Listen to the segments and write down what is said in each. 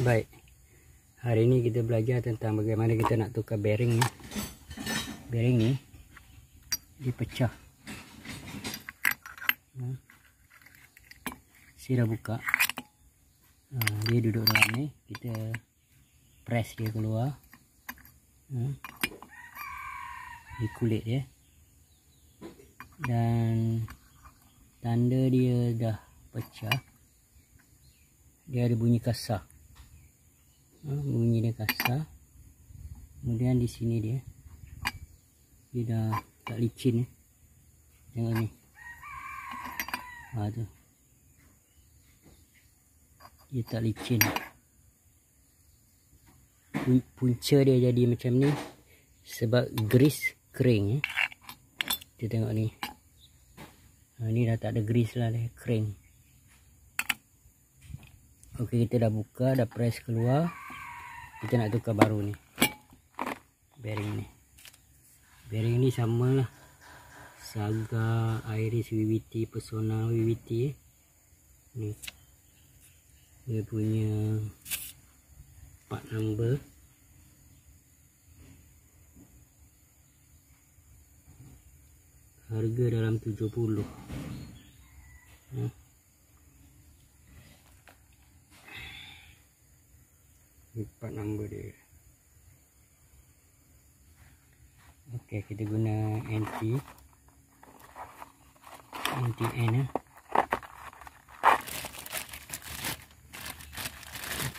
Baik, hari ini kita belajar tentang bagaimana kita nak tukar bearing ni. Bearing ni dipecah. Saya dah buka. Dia duduk dalam ni. Kita press dia keluar. Di kulit dia. Dan tanda dia dah pecah. Dia ada bunyi kasar. Bunyi dia kasar. Kemudian di sini dia dah tak licin. Tengok ni. Tu. Dia tak licin. Punca dia jadi macam ni sebab grease kering. Kita tengok ni. Ni dah tak ada grease lah, dia kering. Okey, kita dah buka, dah press keluar. Kita nak tukar baru ni. Bearing ni. Bearing ni samalah. Saga, Iris VVT, Persona VVT. Ni. Dia punya part number. Harga dalam 70. Part number dia. Okey, kita guna NT N.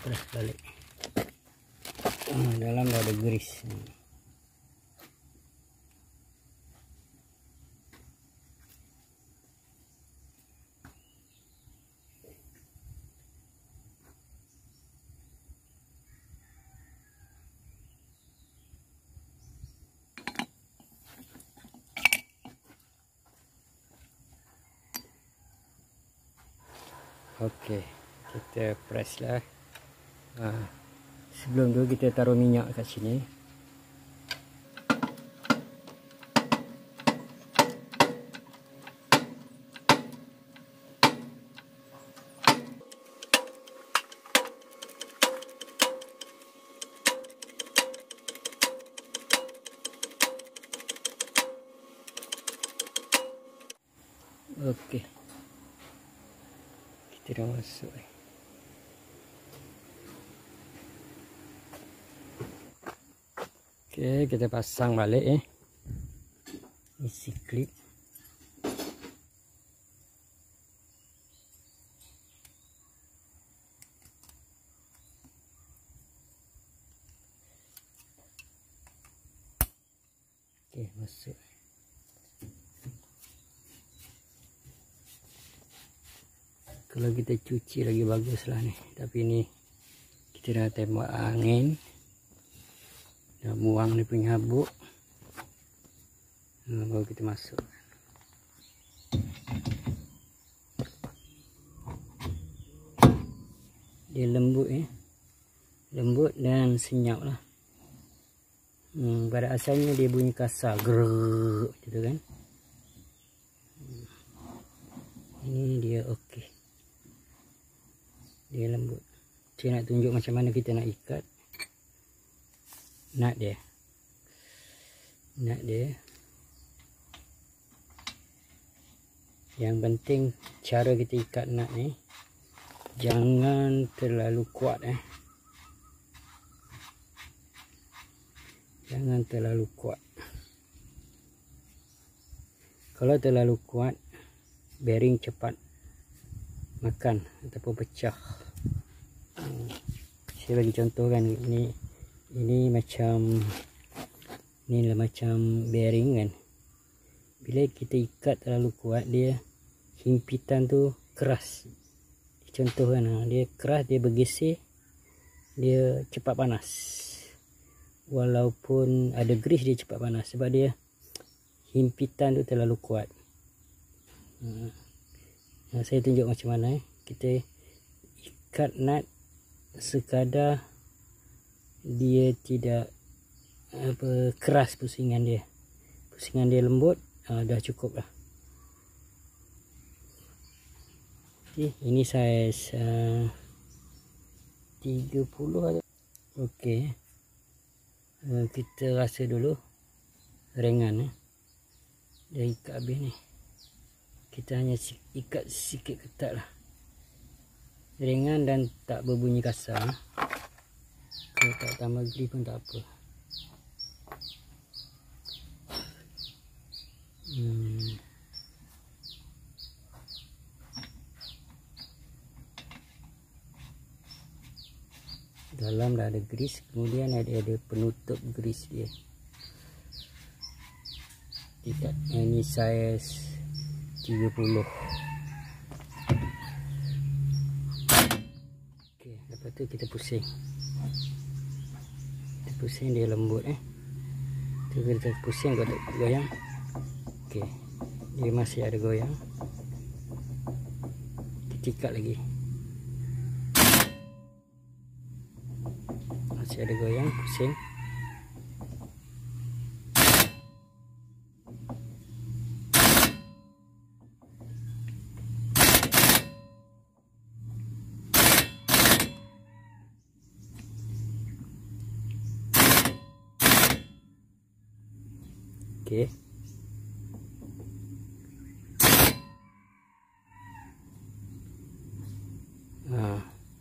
Press balik. Dalam dah ada grease. Okey, kita press lah. Sebelum tu kita taruh minyak kat sini. Okey. Kita dah masuk. Okey, kita pasang balik isi klip. Okey, masuk. Kalau kita cuci lagi bagus lah ni. Tapi ni kita dah tembak angin. Dah buang dia punya habuk. Baru kita masuk. Dia lembut lembut dan senyap lah. Pada asalnya dia bunyi kasar. Grrrr, gitu kan. Ini dia okey. Dia lembut. Saya nak tunjuk macam mana kita nak ikat nut dia. Yang penting cara kita ikat nut ni jangan terlalu kuat. Jangan terlalu kuat. Kalau terlalu kuat, bearing cepat makan ataupun pecah. Saya bagi contoh kan, ini macam bearing kan. Bila kita ikat terlalu kuat, dia himpitan tu keras. Contoh kan, dia keras, dia bergeser, dia cepat panas. Walaupun ada grease, dia cepat panas sebab dia himpitan tu terlalu kuat. Saya tunjuk macam mana kita ikat nut sekadar dia tidak keras pusingan dia. Pusingan dia lembut, dah cukup lah. Okay, ini saiz 30 atau. Okey. Kita rasa dulu ringan dah ikat habis ni. Kita hanya ikat sikit ketat lah. Ringan dan tak berbunyi kasar. Kalau tak tambah glue pun tak apa. Dalam dah ada grease, kemudian ada penutup grease dia. Ini saiz 30. Okey, lepas tu kita pusing. Kita pusing dia lembut tu kita pusing goyang. Okey, dia masih ada goyang. Kita ikat lagi. Masih ada goyang, pusing. Okey.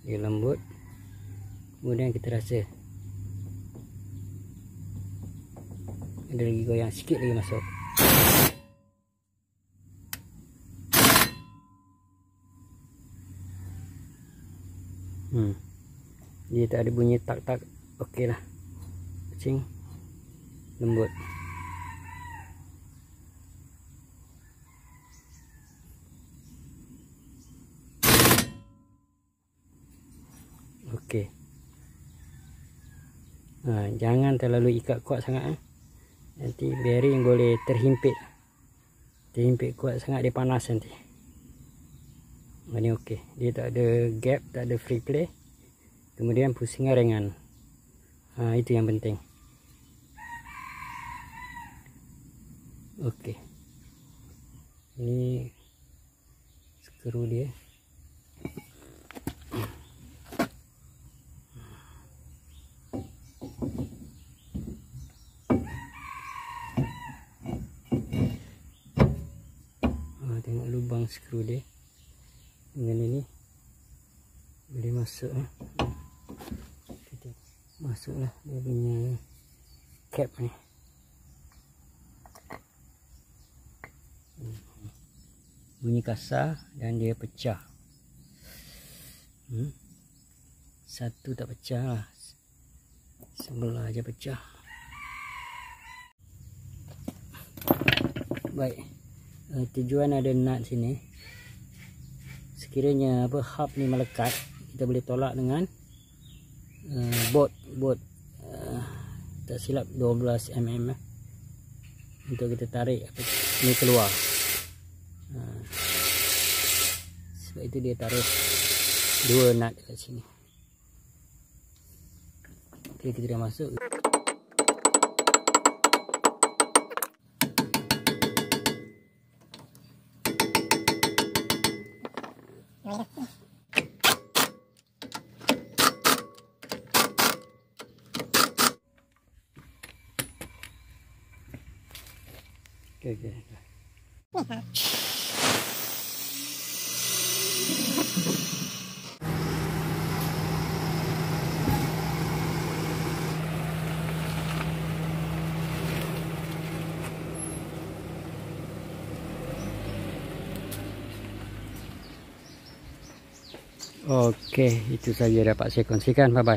Dia lembut. Kemudian kita rasa ada lagi goyang, sikit lagi masuk. Dia tak ada bunyi tak-tak. Okey lah. Pusing. Lembut. Okey. Jangan terlalu ikat kuat sangat. Nanti bearing boleh terhimpit. Terhimpit kuat sangat, dia panas nanti. Ini okey. Dia tak ada gap, tak ada free play. Kemudian pusingan ringan. Itu yang penting. Okey. Ini skru dia. Tengok lubang skru dia. Dengan ini boleh masuk. Kita masuklah dia punya cap ni. Bunyi kasar dan dia pecah. Satu tak pecah lah. Sebelah aja pecah. Baik. Tujuan ada nut sini. Sekiranya hub ni melekat, kita boleh tolak dengan bolt tak silap 12 mm untuk kita tarik ni keluar. Sebab itu dia taruh 2 nut dekat sini. Okey, kita dah masuk. Okay. Okey, itu saja dapat saya kongsikan. Bye bye.